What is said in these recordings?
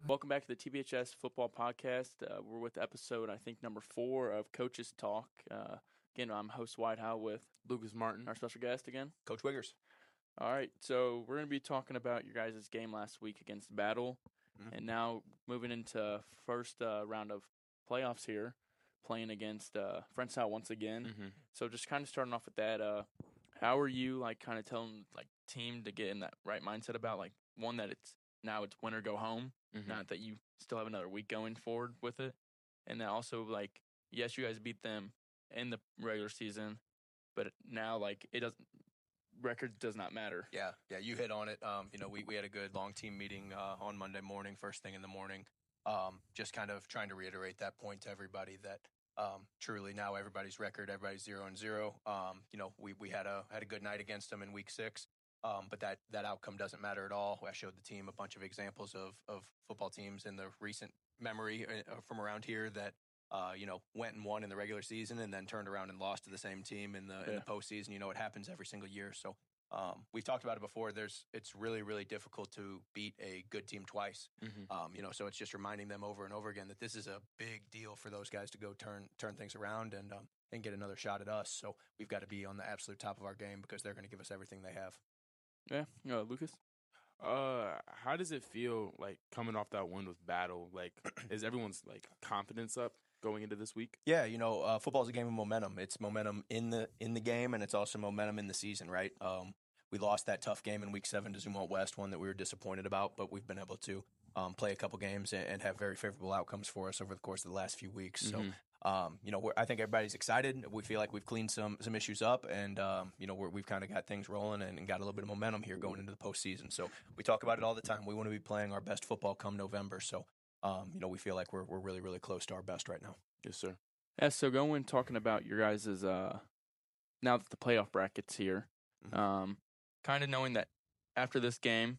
Welcome back to the TBHS Football Podcast. We're with episode, I think, number 4 of Coaches Talk. Again, I'm host White Howell with Lucas Martin, our special guest again, Coach Wiggers. All right, so we're going to be talking about your guys' game last week against Battle, and now moving into first round of playoffs here, playing against Francis Howell once again. So just kind of starting off with that, how are you kind of telling team to get in that right mindset about one that it's win or go home, not that you still have another week going forward with it, and then also yes, you guys beat them in the regular season, but now it doesn't. Record does not matter. Yeah, you hit on it. We had a good long team meeting on Monday morning, first thing in the morning. Just kind of trying to reiterate that point to everybody that truly now everybody's record, everybody's 0-0. We had a good night against them in week 6. But that outcome doesn't matter at all. I showed the team a bunch of examples of football teams in the recent memory from around here that went and won in the regular season and then turned around and lost to the same team in the postseason. It happens every single year. So we've talked about it before. It's really, really difficult to beat a good team twice. So it's just reminding them over and over again that this is a big deal for those guys to go turn things around and get another shot at us. So we've got to be on the absolute top of our game because they're going to give us everything they have. Yeah, Lucas? How does it feel coming off that win with Battle? Is everyone's confidence up going into this week? Yeah, football is a game of momentum. It's momentum in the game, and it's also momentum in the season, right? We lost that tough game in week 7 to Zumwalt West, one that we were disappointed about, but we've been able to play a couple games and have very favorable outcomes for us over the course of the last few weeks. So, I think everybody's excited. We feel like we've cleaned some issues up, and we've kind of got things rolling and got a little bit of momentum here going into the postseason. So we talk about it all the time. We want to be playing our best football come November. So, we feel like we're really, really close to our best right now. Yes, sir. Yeah. So talking about your guys' now that the playoff bracket's here, kind of knowing that after this game,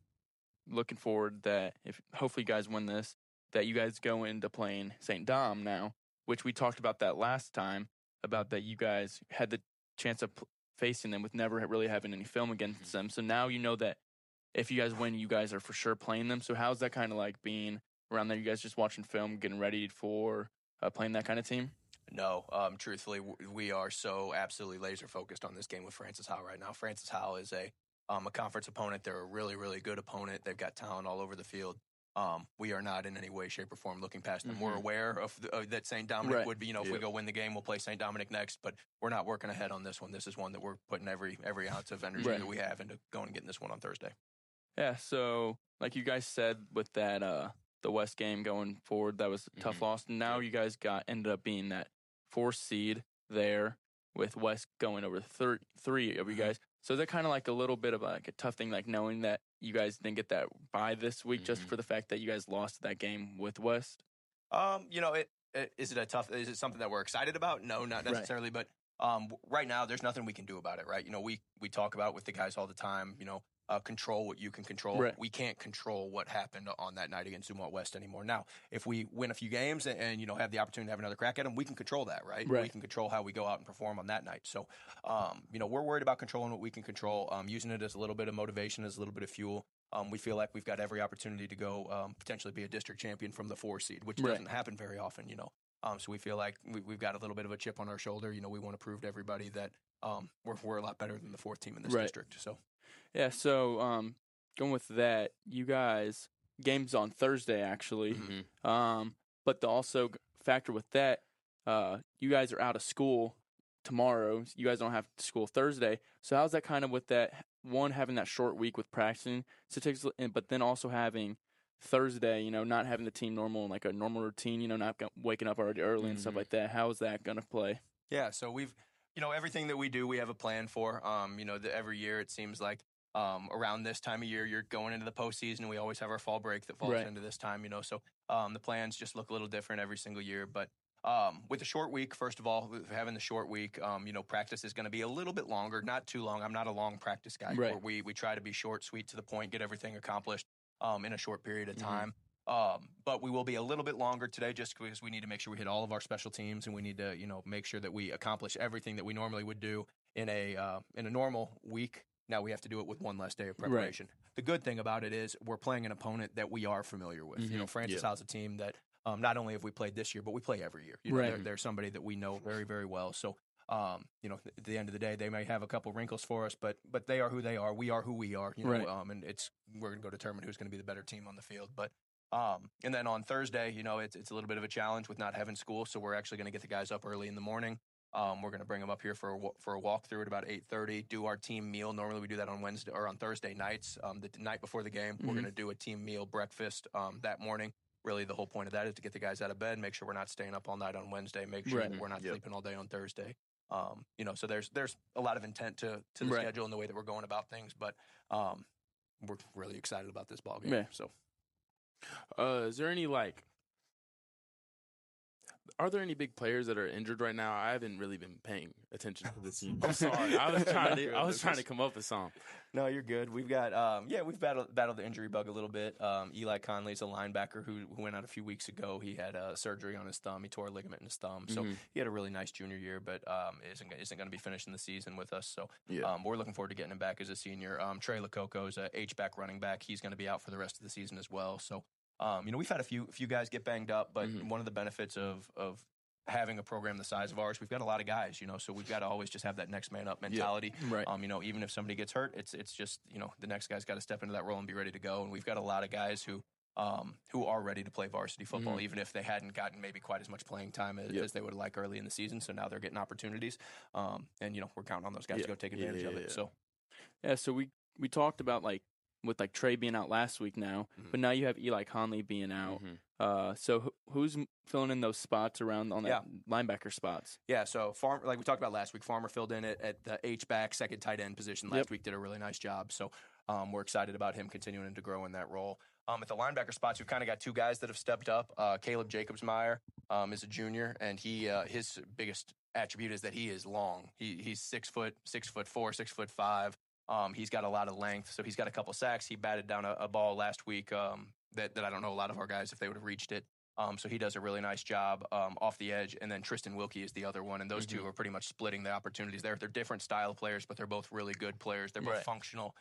looking forward that if hopefully you guys win this, that you guys go into playing St. Dom now, which we talked about that last time, about that you guys had the chance of facing them with never really having any film against them. So now you know that if you guys win, you guys are for sure playing them. So how's that kind of being around there? You guys just watching film, getting ready for playing that kind of team? No, truthfully, we are so absolutely laser focused on this game with Francis Howell right now. Francis Howell is a conference opponent. They're a really, really good opponent. They've got talent all over the field. We are not in any way, shape, or form looking past them. We're aware of that St. Dominic would be, if we go win the game, we'll play St. Dominic next, but we're not working ahead on this one. This is one that we're putting every ounce of energy that we have into going and getting this one on Thursday. Yeah, so like you guys said with that the West game going forward, that was a tough loss. And now you guys ended up being that 4th seed there with West going over 3 of you guys. So is that kind of a little bit of a tough thing, knowing that you guys didn't get that bye this week just for the fact that you guys lost that game with West? Is it something that we're excited about? No, not necessarily. But right now, there's nothing we can do about it, right? We talk about it with the guys all the time, control what you can control. Right. We can't control what happened on that night against Zumwalt West anymore. Now, if we win a few games and have the opportunity to have another crack at them, we can control that, right? We can control how we go out and perform on that night. So, we're worried about controlling what we can control, using it as a little bit of motivation, as a little bit of fuel. We feel like we've got every opportunity to go potentially be a district champion from the 4 seed, which doesn't happen very often, So we feel like we've got a little bit of a chip on our shoulder. We want to prove to everybody that we're a lot better than the 4th team in this district. So. Yeah, so going with that, you guys, game's on Thursday, actually. But the also factor with that, you guys are out of school tomorrow. You guys don't have school Thursday. So how's that kind of with that, one, having that short week with practicing, but then also having Thursday, not having the team normal, a normal routine, not waking up already early and stuff like that. How is that going to play? Yeah, so we've, everything that we do, we have a plan for. Every year it seems like around this time of year, you're going into the postseason. We always have our fall break that falls into this time, So the plans just look a little different every single year. But with the short week, first of all, having the short week, practice is going to be a little bit longer, not too long. I'm not a long practice guy. Right. We try to be short, sweet, to the point, get everything accomplished in a short period of time. But we will be a little bit longer today just because we need to make sure we hit all of our special teams, and we need to, make sure that we accomplish everything that we normally would do in a normal week. Now we have to do it with one less day of preparation. the good thing about it is we're playing an opponent that we are familiar with. You know, Francis Howell's a team that not only have we played this year, but we play every year. You know, they're somebody that we know very, very well. So, you know, at the end of the day, they may have a couple wrinkles for us, but they are who they are. We are who we are. You know, and we're going to go determine who's going to be the better team on the field. But and then on Thursday, you know, it's a little bit of a challenge with not having school, so we're actually going to get the guys up early in the morning. We're going to bring them up here for a walkthrough at about 8:30. Do our team meal. Normally we do that on Wednesday or on Thursday nights. The night before the game, we're going to do a team meal breakfast that morning. Really, the whole point of that is to get the guys out of bed, make sure we're not staying up all night on Wednesday, make sure that we're not sleeping all day on Thursday. You know, so there's a lot of intent to the schedule and the way that we're going about things, but we're really excited about this ball game. Yeah. So, is there any are there any big players that are injured right now? I haven't really been paying attention to this team. I'm sorry. I was trying to come up with some. No, you're good. We've got we've battled the injury bug a little bit. Eli Conley's a linebacker who went out a few weeks ago. He had surgery on his thumb. He tore a ligament in his thumb. So he had a really nice junior year, but isn't going to be finishing the season with us. So we're looking forward to getting him back as a senior. Trey Lococo's a H-back running back. He's going to be out for the rest of the season as well. So you know, we've had a few guys get banged up, but one of the benefits of having a program the size of ours, we've got a lot of guys, you know, so we've got to always just have that next man up mentality. You know, even if somebody gets hurt, it's just, you know, the next guy's got to step into that role and be ready to go. And we've got a lot of guys who are ready to play varsity football, even if they hadn't gotten maybe quite as much playing time as they would like early in the season. So now they're getting opportunities. And, you know, we're counting on those guys to go take advantage of it. So, so we talked about with Trey being out last week now, but now you have Eli Conley being out. So who's filling in those spots around on that linebacker spots? Yeah, so like we talked about last week, Farmer filled in at the H-back, second tight end position last week, did a really nice job. So we're excited about him continuing to grow in that role. At the linebacker spots, we've kind of got two guys that have stepped up. Caleb Jacobsmeyer is a junior, and his biggest attribute is that he is long. He's 6'4", 6'5". He's got a lot of length, so he's got a couple sacks. He batted down a ball last week that I don't know a lot of our guys if they would have reached it. So he does a really nice job off the edge. And then Tristan Wilkie is the other one. And those two are pretty much splitting the opportunities there. They're different style players, but they're both really good players. They're both functional,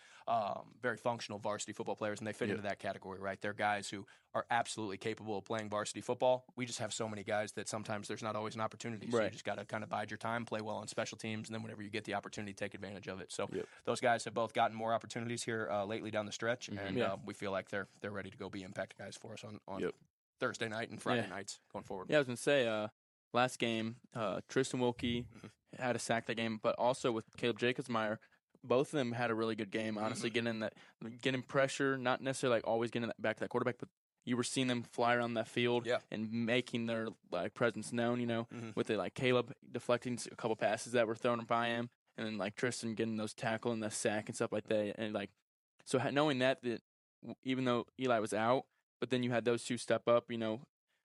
very functional varsity football players, and they fit into that category, right? They're guys who are absolutely capable of playing varsity football. We just have so many guys that sometimes there's not always an opportunity. So you just got to kind of bide your time, play well on special teams, and then whenever you get the opportunity, take advantage of it. So those guys have both gotten more opportunities here lately down the stretch, and we feel like they're ready to go be impact guys for us on Thursday night and Friday nights going forward. Yeah, I was going to say, last game, Tristan Wilkie had a sack that game, but also with Caleb Jacobsmeyer, both of them had a really good game, honestly, getting pressure, not necessarily always getting back to that quarterback, but you were seeing them fly around that field and making their presence known, you know, with Caleb deflecting a couple passes that were thrown by him, and then Tristan getting those tackle and the sack and stuff like that. And so knowing that even though Eli was out, but then you had those two step up, you know,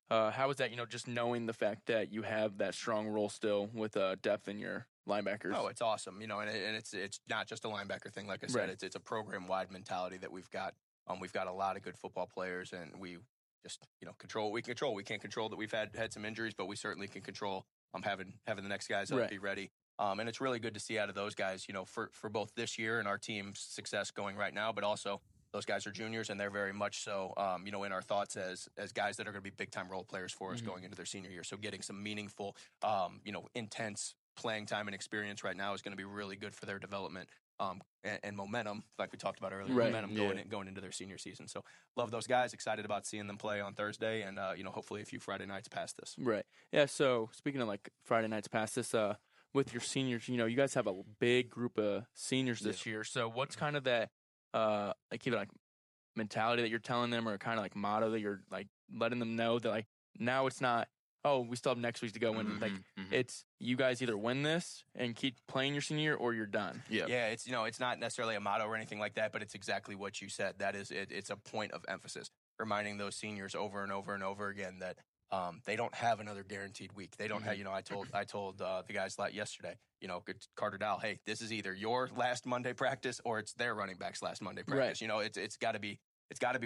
how was that, you know, just knowing the fact that you have that strong role still with depth in your linebackers? Oh, it's awesome, you know, and it's not just a linebacker thing. Like I said, it's a program-wide mentality that we've got. We've got a lot of good football players, and we just, you know, control what we can control. We can't control that we've had some injuries, but we certainly can control having the next guys up be ready. And it's really good to see out of those guys, you know, for both this year and our team's success going right now, but also those guys are juniors, and they're very much so, you know, in our thoughts as guys that are going to be big-time role players for us going into their senior year. So getting some meaningful, you know, intense playing time and experience right now is going to be really good for their development and momentum, like we talked about earlier, momentum going into their senior season. So love those guys, excited about seeing them play on Thursday and, you know, hopefully a few Friday nights past this. Right. Yeah, so speaking of Friday nights past this, with your seniors, you know, you guys have a big group of seniors this year. So what's kind of that either mentality that you're telling them, or kind of motto that you're letting them know that now it's not, oh, we still have next week to go win. It's you guys either win this and keep playing your senior, or you're done. Yeah, it's, you know, it's not necessarily a motto or anything like that, but it's exactly what you said. That is it. It's a point of emphasis, reminding those seniors over and over and over again that they don't have another guaranteed week. They don't have, you know, I told the guys yesterday, you know, Carter Dow, hey, this is either your last Monday practice or it's their running back's last Monday practice. You know, it's got to be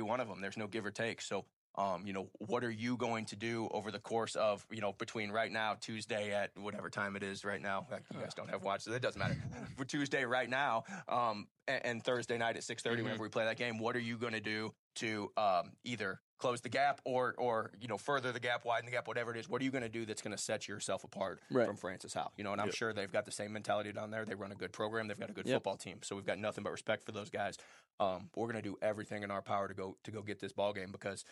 one of them. There's no give or take. So What are you going to do over the course of, between right now, Tuesday at whatever time it is right now. You guys don't have watches, so it doesn't matter. For Tuesday right now, and Thursday night at 6:30, whenever we play that game, what are you going to do to either close the gap or further the gap, widen the gap, whatever it is? What are you going to do that's going to set yourself apart from Francis Howell? And I'm sure they've got the same mentality down there. They run a good program. They've got a good football team. So we've got nothing but respect for those guys. We're going to do everything in our power to go get this ball game, because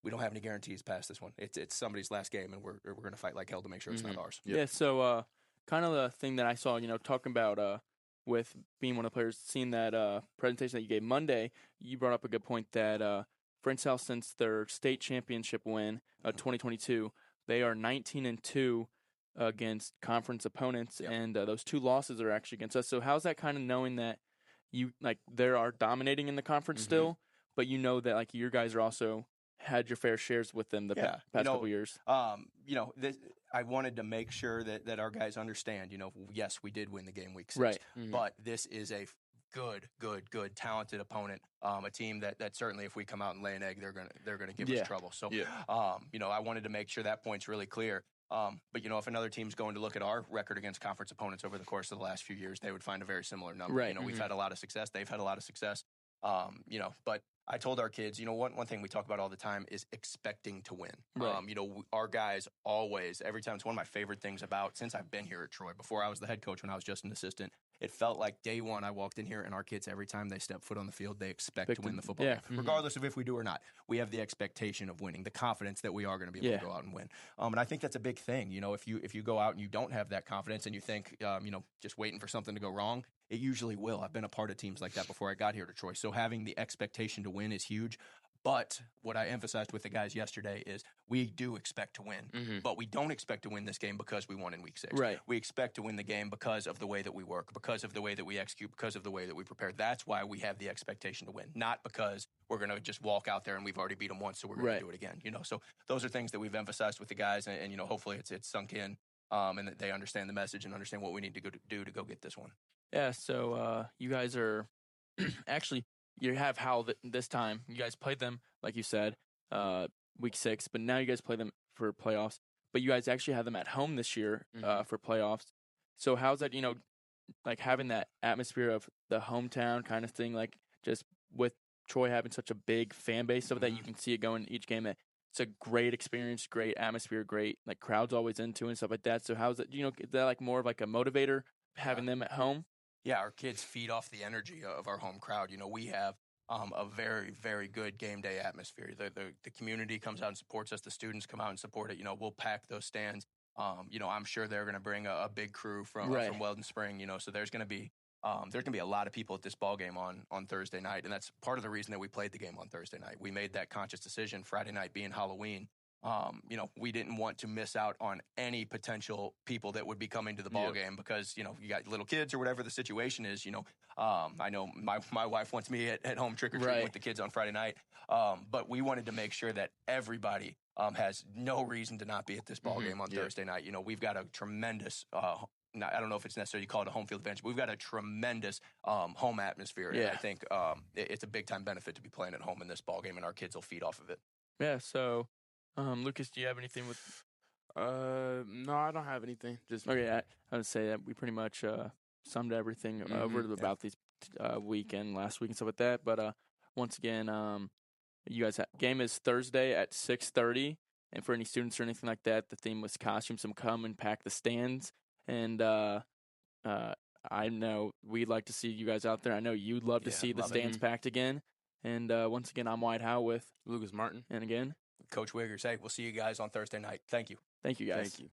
we don't have any guarantees past this one. It's somebody's last game, and we're going to fight like hell to make sure it's not ours. Yeah. So kind of the thing that I saw, talking about with being one of the players, seeing that presentation that you gave Monday, you brought up a good point that Francis Howell, since their state championship win, 2022, they are 19-2 against conference opponents, and those 2 losses are actually against us. So how's that kind of knowing that they are dominating in the conference still, but that your guys are also had your fair shares with them the past couple years? I wanted to make sure that our guys understand, yes, we did win the game week 6, but this is a good, talented opponent, a team that certainly, if we come out and lay an egg, they're gonna give us trouble. So, I wanted to make sure that point's really clear. But if another team's going to look at our record against conference opponents over the course of the last few years, they would find a very similar number. Right. We've had a lot of success. They've had a lot of success. But I told our kids, one thing we talk about all the time is expecting to win. Right. Our guys always, every time, it's one of my favorite things about, since I've been here at Troy, before I was the head coach, when I was just an assistant, it felt like day one I walked in here, and our kids, every time they step foot on the field, they expect to win the football game. Regardless of if we do or not. We have the expectation of winning, the confidence that we are going to be able to go out and win. And I think that's a big thing. If you go out and you don't have that confidence, and you think, just waiting for something to go wrong, it usually will. I've been a part of teams like that before I got here to Troy. So having the expectation to win is huge. But what I emphasized with the guys yesterday is we do expect to win, but we don't expect to win this game because we won in week 6. Right. We expect to win the game because of the way that we work, because of the way that we execute, because of the way that we prepare. That's why we have the expectation to win, not because we're going to just walk out there and we've already beat them once, so we're going to do it again. So those are things that we've emphasized with the guys, and hopefully it's sunk in, and that they understand the message and understand what we need to do to go get this one. Yeah, so you guys are actually, you have Howell this time. You guys played them, like you said, week 6, but now you guys play them for playoffs. But you guys actually have them at home this year for playoffs. So how's that, having that atmosphere of the hometown kind of thing, just with Troy having such a big fan base, so that you can see it going each game. It's a great experience, great atmosphere, great crowds always into it and stuff like that. So how's that? Is that more of a motivator having them at home? Yeah, our kids feed off the energy of our home crowd. We have a very, very good game day atmosphere. The community comes out and supports us. The students come out and support it. We'll pack those stands. I'm sure they're going to bring a big crew from Weldon Spring. So there's going to be a lot of people at this ball game on Thursday night, and that's part of the reason that we played the game on Thursday night. We made that conscious decision, Friday night being Halloween. We didn't want to miss out on any potential people that would be coming to the ball game, because, you got little kids or whatever the situation is. I know my wife wants me at home trick-or-treating with the kids on Friday night. But we wanted to make sure that everybody has no reason to not be at this ball game on Thursday night. We've got a tremendous, I don't know if it's necessarily called a home field advantage, but we've got a tremendous home atmosphere. And I think it's a big-time benefit to be playing at home in this ball game, and our kids will feed off of it. Yeah, so... Lucas, do you have anything with? No, I don't have anything. Just okay. I would say that we pretty much summed everything over about this weekend, last week, and stuff like that. But once again, you guys, game is Thursday at 6:30, and for any students or anything like that, the theme was costumes. Some come and pack the stands, and I know we'd like to see you guys out there. I know you'd love to see the stands packed again. And once again, I'm White Howe with Lucas Martin, and again. Coach Wiggers. Hey, we'll see you guys on Thursday night. Thank you. Thank you, guys. Thank you.